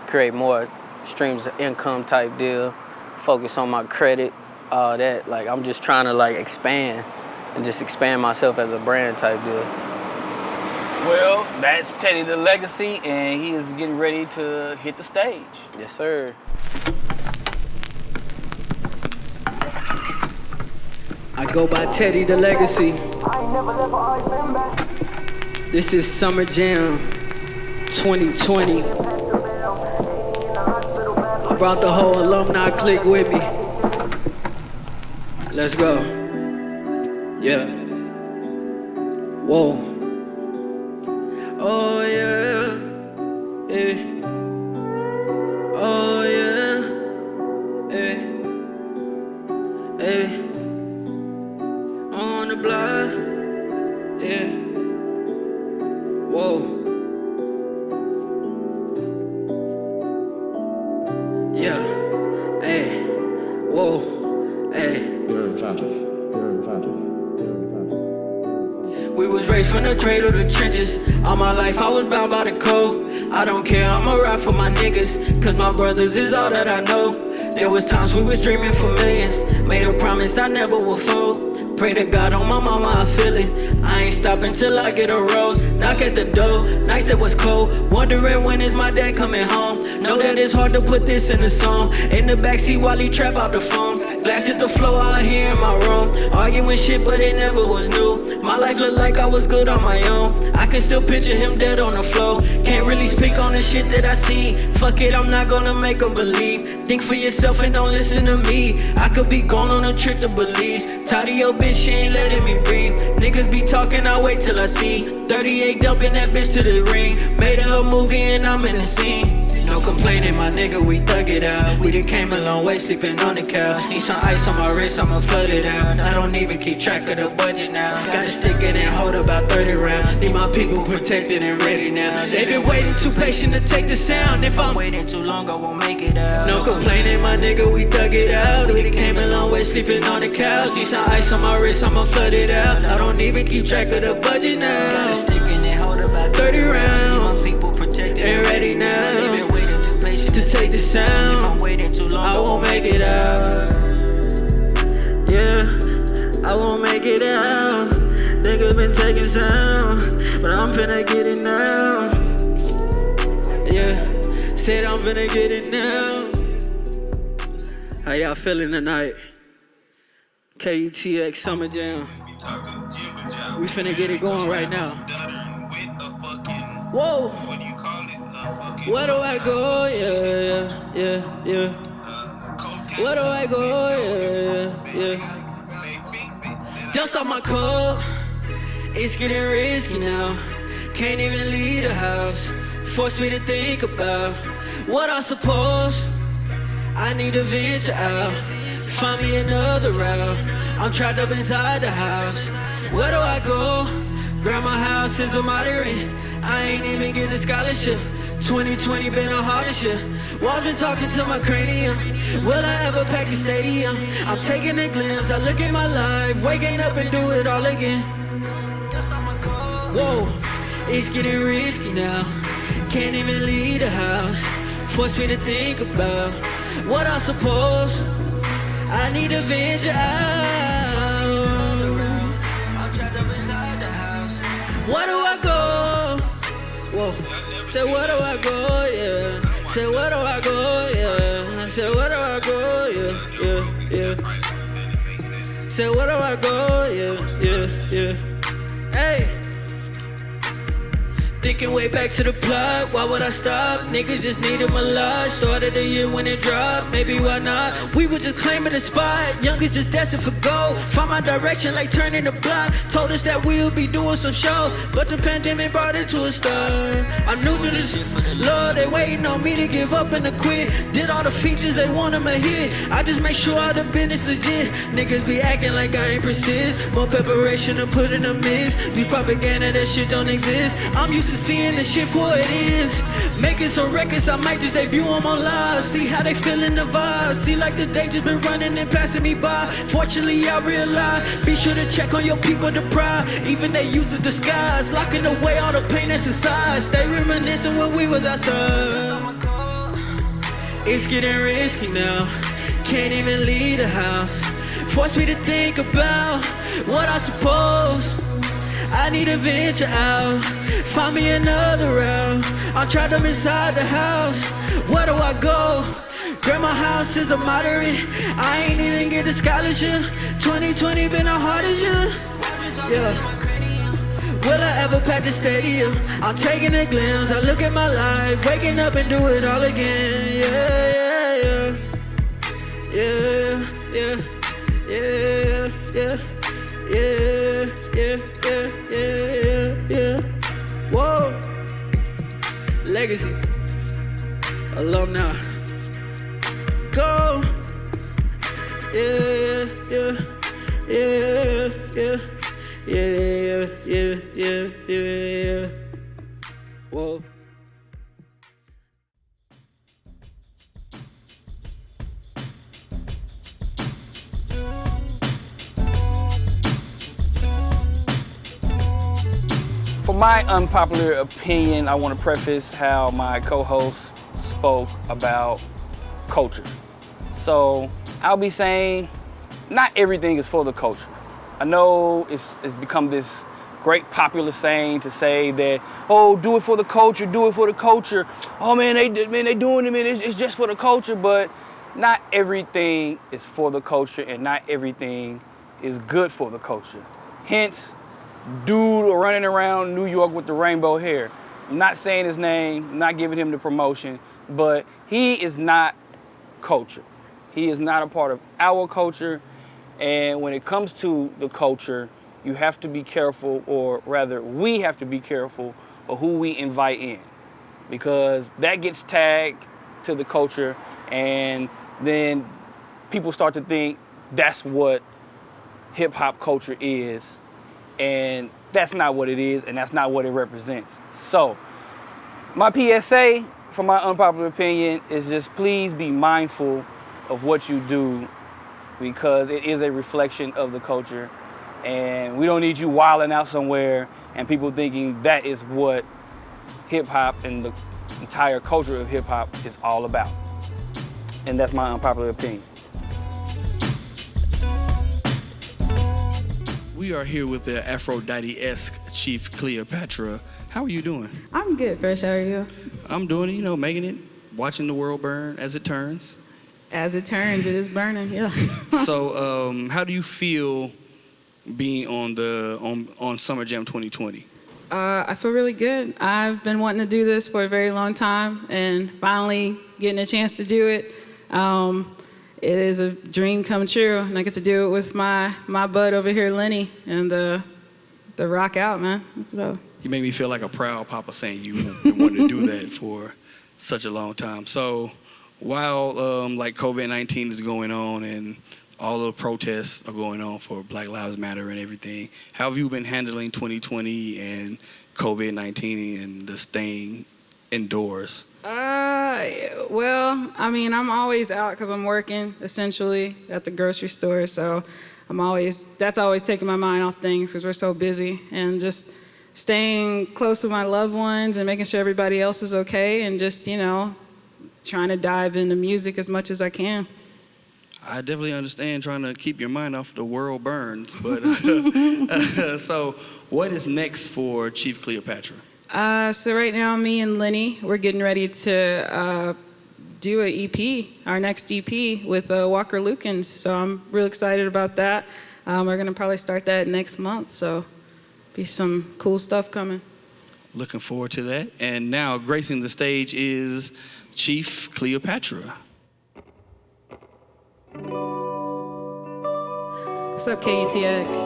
create more streams of income type deal, focus on my credit, all that. Like, I'm just trying to, like, expand and just expand myself as a brand type deal. Well, that's TEDDYTHELEGACY, and he is getting ready to hit the stage. Yes, sir. I go by TEDDYTHELEGACY. This is Summer Jam 2020. I brought the whole alumni clique with me. Let's go. Yeah. Whoa. Oh yeah. Eh. Oh yeah. Eh. Eh. On the block. Yeah. Whoa. Yeah. Hey. Whoa. Hey. You're infantile. We was raised from the cradle to trenches. All my life I was bound by the code. I don't care, I'ma ride for my niggas, cause my brothers is all that I know. There was times we was dreaming for millions. Made a promise I never would fold. Pray to God on my mama, I feel it. I ain't stopping till I get a rose. Knock at the door, nights it was cold. Wondering when is my dad coming home. Know that it's hard to put this in a song. In the backseat while he trap out the phone. Glass hit the floor out here in my room. Arguing shit, but it never was new. My life looked like I was good on my own. I can still picture him dead on the floor. Can't really speak on the shit that I seen. Fuck it, I'm not gonna make them believe. Think for yourself and don't listen to me. I could be gone on a trip to Belize. Tired of your bitch, she ain't letting me breathe. Niggas be talking, I wait till I see. 38 dumping that bitch to the ring. Made her a movie and I'm in the scene. No complaining, my nigga, we thug it out. We done came a long way, sleeping on the couch. Need some ice on my wrist, I'ma flood it out. I don't even keep track of the budget now. Gotta stick it and hold about 30 rounds. Need my people protected and ready now. They been waiting too patient to take the sound. If I'm waiting too long, I won't make it out. No complaining, my nigga, we thug it out. We done came a long way, sleeping on the couch. Need some ice on my wrist, I'ma flood it out. I don't even keep track of the budget now. Gotta stick it and hold about 30 rounds. Need my people protected and ready now. They been waiting too patient to take the sound. If I'm waiting too long, I won't make it out. Yeah, I won't make it out. Niggas been taking sound, but I'm finna get it now. Yeah, said I'm finna get it now. How y'all feeling tonight? KUTX Summer Jam. We finna get it going right now. Whoa! Where do I go? Yeah. Where do I go? Yeah. Dust off my coat. It's getting risky now. Can't even leave the house. Force me to think about what I suppose. I need to venture out. Find me another route. I'm trapped up inside the house. Where do I go? Grandma house is a moderate. I ain't even get the scholarship. 2020 been the hardest year. Walls been talking to my cranium. Will I ever pack the stadium? I'm taking a glimpse. I look at my life, waking up and do it all again. Whoa, it's getting risky now. Can't even leave the house. Force me to think about what I suppose. I need to venture out. I'm trapped up inside the house. Where do I go? Whoa. Say where do I go? Yeah. Say where do I go? Yeah. Say where do I go? Yeah. Say where do I go? Yeah. Hey. Thinking way back to the plot, why would I stop? Niggas just needed my lot. Started the year when it dropped, maybe why not? We were just claiming the spot, youngest just destined for gold. Find my direction like turning the block. Told us that we'll be doing some show, but the pandemic brought it to a start. I'm new to this shit for the Lord, they waiting on me to give up and to quit. Did all the features they want them to hit. I just make sure all the business legit. Niggas be acting like I ain't persist. More preparation to put in the mix. These propaganda, that shit don't exist. I'm used to seeing the shit for what it is. Making some records, I might just debut them on live. See how they feeling the vibe. See like the day just been running and passing me by. Fortunately, I realize, be sure to check on your people to pride. Even they use a disguise, locking away all the pain that's inside. Stay reminiscing when we was outside. It's getting risky now. Can't even leave the house. Force me to think about what I suppose. I need to venture out. Find me another route. I'm trapped up inside the house. Where do I go? Grandma house is a moderate. I ain't even get the scholarship. 2020 been the hardest year. Yeah. Will I ever pack the stadium? I'm taking a glimpse. I look at my life, waking up and do it all again. Yeah. Whoa. Legacy. Alumni. Go. Yeah. Whoa. For my unpopular opinion, I want to preface how my co-host spoke about culture. So I'll be saying, not everything is for the culture. I know it's become this great popular saying to say that, oh, do it for the culture, do it for the culture. Oh man, they doing it, man, it's just for the culture, but not everything is for the culture and not everything is good for the culture. Hence, dude running around New York with the rainbow hair. I'm not saying his name, not giving him the promotion, but he is not culture. He is not a part of our culture. And when it comes to the culture, you have to be careful, or rather, we have to be careful of who we invite in, because that gets tagged to the culture, and then people start to think that's what hip hop culture is, and that's not what it is, and that's not what it represents. So, my PSA, for my unpopular opinion, is just please be mindful of what you do, because it is a reflection of the culture. And we don't need you wilding out somewhere and people thinking that is what hip hop and the entire culture of hip hop is all about. And that's my unpopular opinion. We are here with the Aphrodite-esque Chief Cleopatra. How are you doing? I'm good, Fresh. How are you? I'm doing it, making it, watching the world burn as it turns. As it turns, it is burning, yeah. So, how do you feel being on SummerJam 2020? I feel really good. I've been wanting to do this for a very long time, and finally getting a chance to do it. It is a dream come true, and I get to do it with my bud over here, Lenny, and the rock out, man. So. You make me feel like a proud papa saying you wanted to do that for such a long time. So, while like COVID-19 is going on and all the protests are going on for Black Lives Matter and everything, how have you been handling 2020 and COVID-19 and the staying indoors? Well, I mean, I'm always out because I'm working essentially at the grocery store, so that's always taking my mind off things because we're so busy, and just staying close with my loved ones and making sure everybody else is okay, and just, trying to dive into music as much as I can. I definitely understand trying to keep your mind off the world burns, but so what is next for Chief Cleopatra? So right now, me and Lenny, we're getting ready to do an EP, our next EP with Walker Lukens. So I'm real excited about that. We're gonna probably start that next month, so be some cool stuff coming. Looking forward to that. And now gracing the stage is Chief Cleopatra. What's up, KUTX?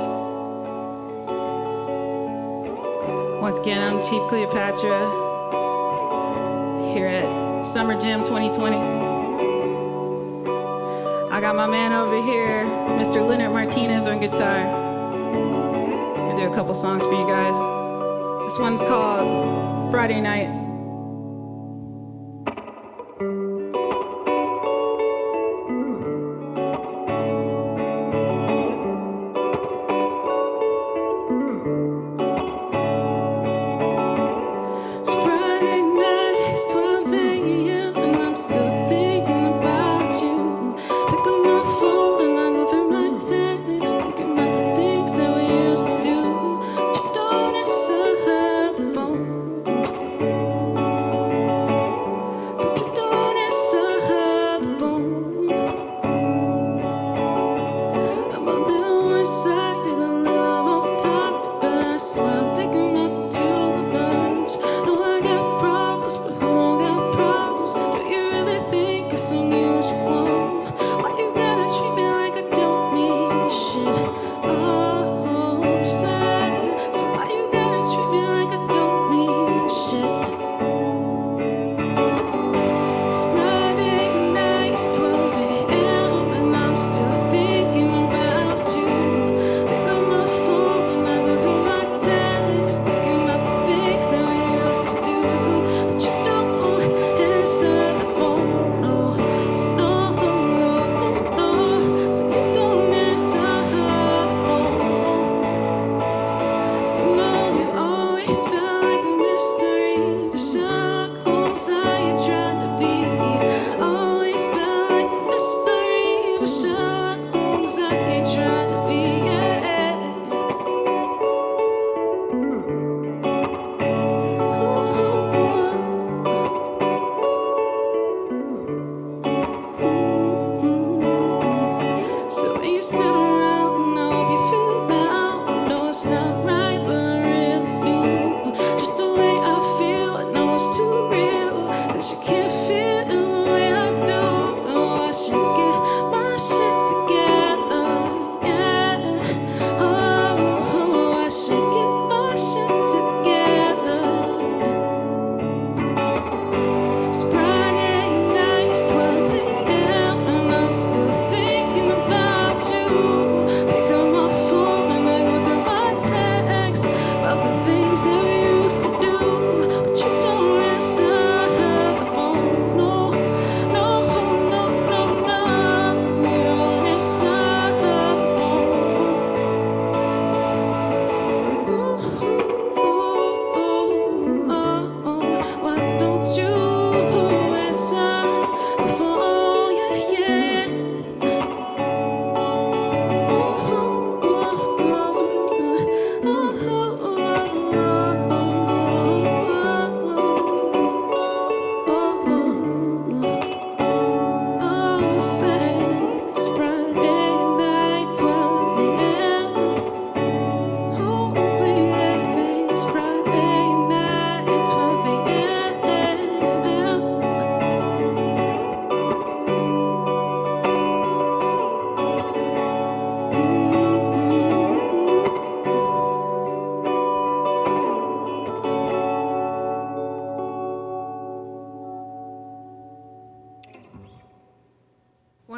Once again, I'm Chief Cleopatra here at SummerJam 2020. I got my man over here, Mr. Leonard Martinez on guitar. I'm gonna do a couple songs for you guys. This one's called Friday Night.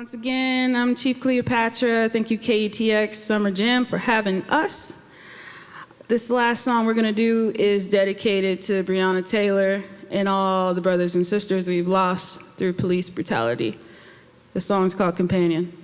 Once again, I'm Chief Cleopatra. Thank you, KUTX Summer Jam, for having us. This last song we're gonna do is dedicated to Breonna Taylor and all the brothers and sisters we've lost through police brutality. The song's called Companion.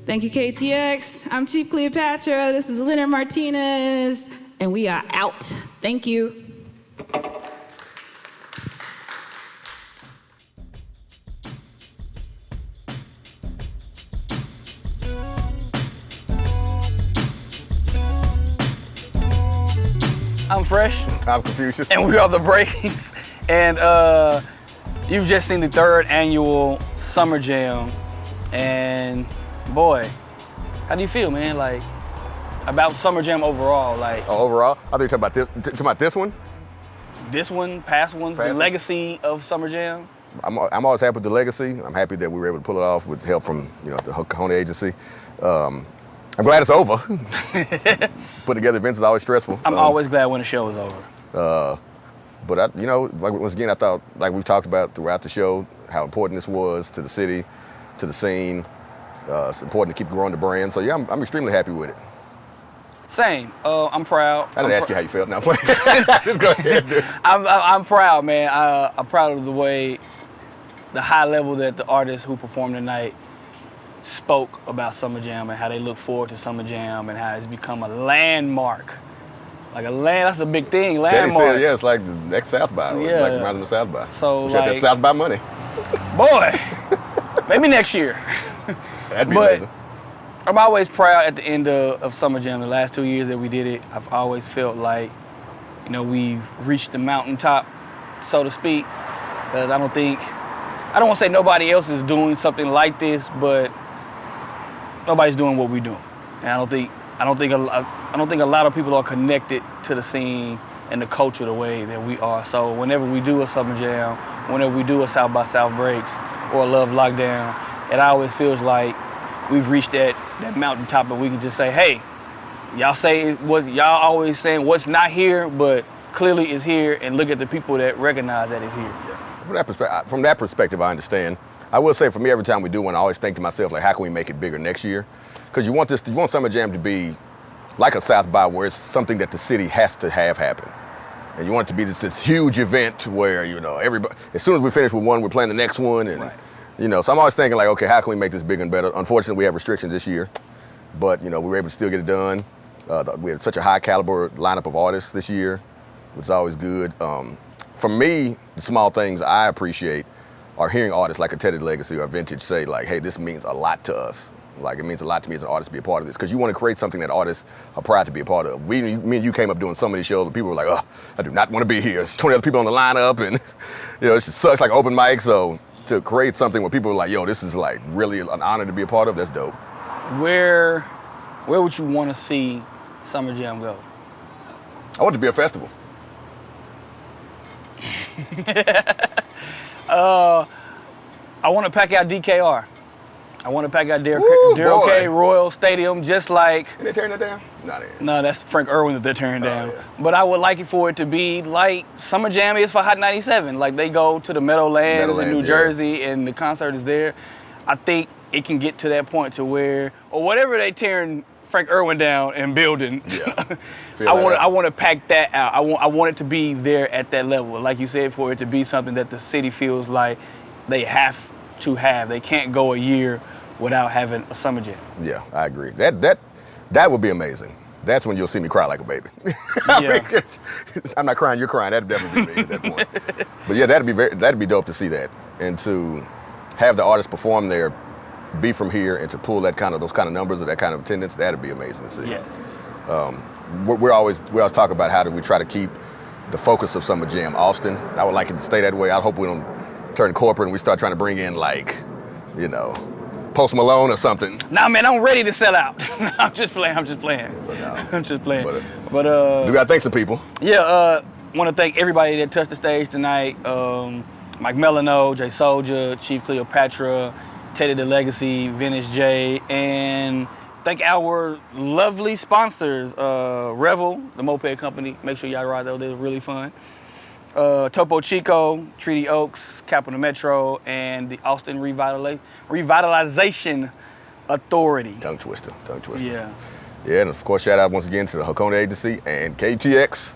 Thank you, KTX. I'm Chief Cleopatra. This is Leonard Martinez, and we are out. Thank you. I'm Fresh. I'm Confucius. And we are the Breakings. And you've just seen the 3rd annual Summer Jam. And boy, how do you feel, man? Like, about Summer Jam overall? Like, overall? I think you're talking about this one? This one, past ones, the legacy of Summer Jam? I'm always happy with the legacy. I'm happy that we were able to pull it off with help from the Hakone Agency. I'm glad it's over. Put together events is always stressful. I'm always glad when the show is over. But once again, I thought, like we've talked about throughout the show, how important this was to the city, to the scene. It's important to keep growing the brand. So yeah, I'm extremely happy with it. Same. I'm proud. I didn't ask you how you felt. Now, just go ahead, dude. I'm proud, man. I'm proud of the way, the high level that the artists who performed tonight spoke about SummerJam and how they look forward to SummerJam and how it's become a landmark. Like that's a big thing, landmark. Teddy said, yeah, it's like the next South by. Yeah. Like reminds him of South by. So we should have that South by money. Boy, maybe next year. That'd be amazing. I'm always proud at the end of SummerJam. The last 2 years that we did it, I've always felt like, you know, we've reached the mountaintop, so to speak. Because I don't want to say nobody else is doing something like this, but nobody's doing what we're doing. And I don't think a lot of people are connected to the scene and the culture the way that we are. So whenever we do a SummerJam, whenever we do a South by South Breaks or a Love Lockdown, it always feels like we've reached that mountaintop and we can just say, hey, y'all always saying what's not here, but clearly it's here, and look at the people that recognize that it's here. Yeah. From that perspective, I understand. I will say for me, every time we do one, I always think to myself, like, how can we make it bigger next year? Because you want SummerJam to be like a South by, where it's something that the city has to have happen. And you want it to be this huge event where, you know, everybody, as soon as we finish with one, we're playing the next one. And, you know, so I'm always thinking like, okay, how can we make this bigger and better? Unfortunately, we have restrictions this year, but, you know, we were able to still get it done. We had such a high caliber lineup of artists this year, which is always good. For me, the small things I appreciate are hearing artists like a TEDDYTHELEGACY or Vintage say like, hey, this means a lot to us. Like, it means a lot to me as an artist to be a part of this, because you want to create something that artists are proud to be a part of. Me and you came up doing so many shows where people were like, oh, I do not want to be here. There's 20 other people on the lineup, and, you know, it just sucks like open mic. So to create something where people are like, yo, this is like really an honor to be a part of, that's dope. Where would you want to see SummerJam go? I want it to be a festival. I want to pack out DKR. I want to pack out Daryl K. Royal Stadium, just like. Are they tearing that down? No, that's Frank Irwin that they're tearing down. Yeah. But I would like it for it to be like SummerJam is for Hot 97. Like they go to the Meadowlands in New Jersey and the concert is there. I think it can get to that point to where, or whatever they tearing Frank Irwin down and building. Yeah. I want to pack that out. I want it to be there at that level. Like you said, for it to be something that the city feels like they have to have. They can't go a year without having a SummerJam. Yeah, I agree. That would be amazing. That's when you'll see me cry like a baby. Yeah. I'm not crying, you're crying. That'd definitely be me at that point. But yeah, that'd be dope to see that, and to have the artists perform there, be from here, and to pull those kind of numbers or that kind of attendance. That'd be amazing to see. Yeah. We always talk about how do we try to keep the focus of SummerJam Austin. I would like it to stay that way. I hope we don't turn corporate and we start trying to bring in, like, you know, Post Malone or something. Nah, man, I'm ready to sell out. I'm just playing. So, no. I'm just playing. But we gotta thank some people. Yeah, want to thank everybody that touched the stage tonight. Mike Melano, J Soulja, Chief Cleopatra, TEDDYTHELEGACY, Vintage J, and thank our lovely sponsors, Revel, the moped company. Make sure y'all ride those; they're really fun. Topo Chico, Treaty Oaks, Capital Metro, and the Austin Revitalization Authority. Tongue twister. Yeah. Yeah, and of course, shout out once again to the Hakone Agency and KUTX.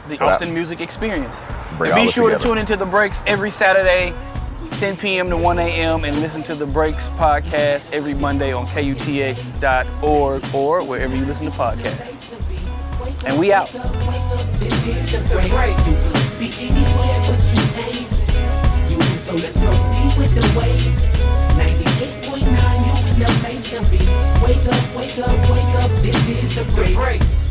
The Austin Music Experience. And be sure to tune into The Breaks every Saturday, 10 p.m. to 1 a.m. and listen to The Breaks podcast every Monday on KUTX.org or wherever you listen to podcasts. And we out. Be anywhere but you ain't. You in, so let's proceed with the wave. 98.9, you in the place to be. Wake up, this is The Breaks.